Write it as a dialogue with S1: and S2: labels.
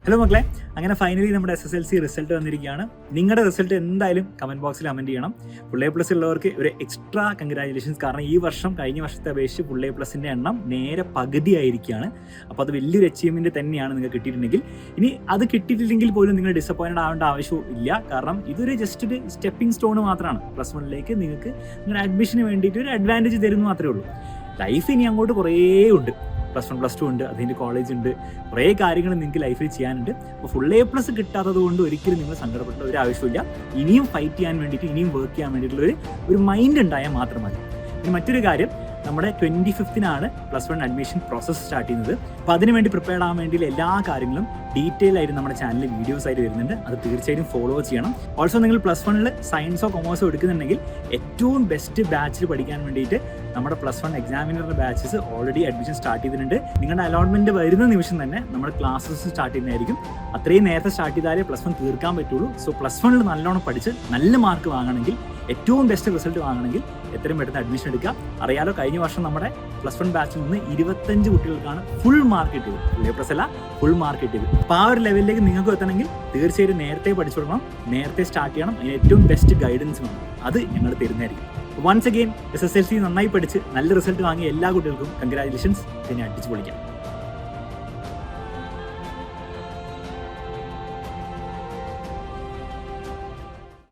S1: Hello മക്കളെ, അങ്ങനെ finally നമ്മുടെ SSLC റിസൾട്ട് വന്നിരിക്കുകയാണ്. നിങ്ങളുടെ റിസൾട്ട് എന്തായാലും കമൻറ്റ് ബോക്സിൽ കമൻറ്റ് ചെയ്യണം. ഫുൾ A+ ഉള്ളവർക്ക് ഒരു എക്സ്ട്രാ കൺഗ്രാജുലേഷൻസ്. കാരണം ഈ വർഷം കഴിഞ്ഞ വർഷത്തെ അപേക്ഷിച്ച് ഫുൾ A+ൻ്റെ എണ്ണം നേരെ പകുതി ആയിരിക്കുകയാണ്. അപ്പോൾ അത് വലിയൊരു അച്ചീവ്മെൻറ്റ് തന്നെയാണ് നിങ്ങൾക്ക് കിട്ടിയിട്ടുണ്ടെങ്കിൽ. ഇനി അത് കിട്ടിയിട്ടില്ലെങ്കിൽ പോലും നിങ്ങൾ ഡിസപ്പോയിൻറ്റഡ് ആവേണ്ട ആവശ്യവും ഇല്ല. കാരണം ഇതൊരു ജസ്റ്റ് ഒരു സ്റ്റെപ്പിംഗ് സ്റ്റോൺ മാത്രമാണ്. +1 നിങ്ങൾക്ക് നിങ്ങളുടെ അഡ്മിഷന് വേണ്ടിയിട്ട് ഒരു അഡ്വാൻറ്റേജ് തരുന്നു മാത്രമേ ഉള്ളൂ. ലൈഫ് ഇനി അങ്ങോട്ട് കുറേ ഉണ്ട്. +1 +2 ഉണ്ട്, അതിൻ്റെ കോളേജ് ഉണ്ട്, കുറേ കാര്യങ്ങൾ നിങ്ങൾക്ക് ലൈഫിൽ ചെയ്യാനുണ്ട്. അപ്പോൾ ഫുൾ A+ കിട്ടാത്തത് കൊണ്ട് ഒരിക്കലും നിങ്ങൾ സങ്കടപ്പെട്ട ഒരു ആവശ്യമില്ല. ഇനിയും ഫൈറ്റ് ചെയ്യാൻ വേണ്ടിയിട്ട്, ഇനിയും വർക്ക് ചെയ്യാൻ വേണ്ടിയിട്ടുള്ള ഒരു മൈൻഡ് ഉണ്ടായാൽ മാത്രം മതി. ഇനി മറ്റൊരു കാര്യം, നമ്മുടെ 25th +1 അഡ്മിഷൻ പ്രോസസ്സ് സ്റ്റാർട്ട് ചെയ്യുന്നത്. അപ്പോൾ അതിനുവേണ്ടി പ്രിപ്പയർഡ് ആവാൻ വേണ്ടിയുള്ള എല്ലാ കാര്യങ്ങളും ഡീറ്റെയിൽ ആയിട്ട് നമ്മുടെ ചാനലിൽ വീഡിയോസ് ആയിട്ട് വരുന്നുണ്ട്. അത് തീർച്ചയായും ഫോളോ ചെയ്യണം. ഓൾസോ നിങ്ങൾ +1 സയൻസോ കൊമേഴ്സോ എടുക്കുന്നുണ്ടെങ്കിൽ ഏറ്റവും ബെസ്റ്റ് ബാച്ചിൽ പഠിക്കാൻ വേണ്ടിയിട്ട് നമ്മുടെ +1 എക്സാമിനറുടെ ബാച്ചസ് ഓൾറെഡി അഡ്മിഷൻ സ്റ്റാർട്ട് ചെയ്തിട്ടുണ്ട്. നിങ്ങളുടെ അലോട്ട്മെന്റ് വരുന്ന നിമിഷം തന്നെ നമ്മുടെ ക്ലാസ്സസ് സ്റ്റാർട്ട് ചെയ്യുന്നതായിരിക്കും. അത്രയും നേരത്തെ സ്റ്റാർട്ട് ചെയ്താലേ +1 തീർക്കാൻ പറ്റുള്ളൂ. സോ +1 നല്ലോണം പഠിച്ച് നല്ല മാർക്ക് വാങ്ങണമെങ്കിൽ, ഏറ്റവും ബെസ്റ്റ് റിസൾട്ട് വാങ്ങണമെങ്കിൽ എത്രയും പെട്ടെന്ന് അഡ്മിഷൻ എടുക്കുക. അറിയാലോ, കഴിഞ്ഞ വർഷം നമ്മുടെ +1 ബാച്ചിൽ നിന്ന് 25 കുട്ടികൾക്കാണ് ഫുൾ മാർക്ക് കിട്ടിയത്. ഫുൾ A+ അല്ല, ഫുൾ മാർക്ക് കിട്ടിയത്. അപ്പോൾ ആ ഒരു ലെവലിലേക്ക് നിങ്ങൾക്ക് എത്തണമെങ്കിൽ തീർച്ചയായും നേരത്തെ പഠിച്ചു തുടങ്ങണം, നേരത്തെ സ്റ്റാർട്ട് ചെയ്യണം. അതിന് ഏറ്റവും ബെസ്റ്റ് ഗൈഡൻസ് വേണം, അത് ഞങ്ങൾ തരുന്നതായിരിക്കും. വൺസ് അഗെയിൻ SSLC നന്നായി പഠിച്ച് നല്ല റിസൾട്ട് വാങ്ങിയ എല്ലാ കുട്ടികൾക്കും കൺഗ്രാജുലേഷൻസ്. പിന്നെ അടിച്ചു പൊളിക്കാം.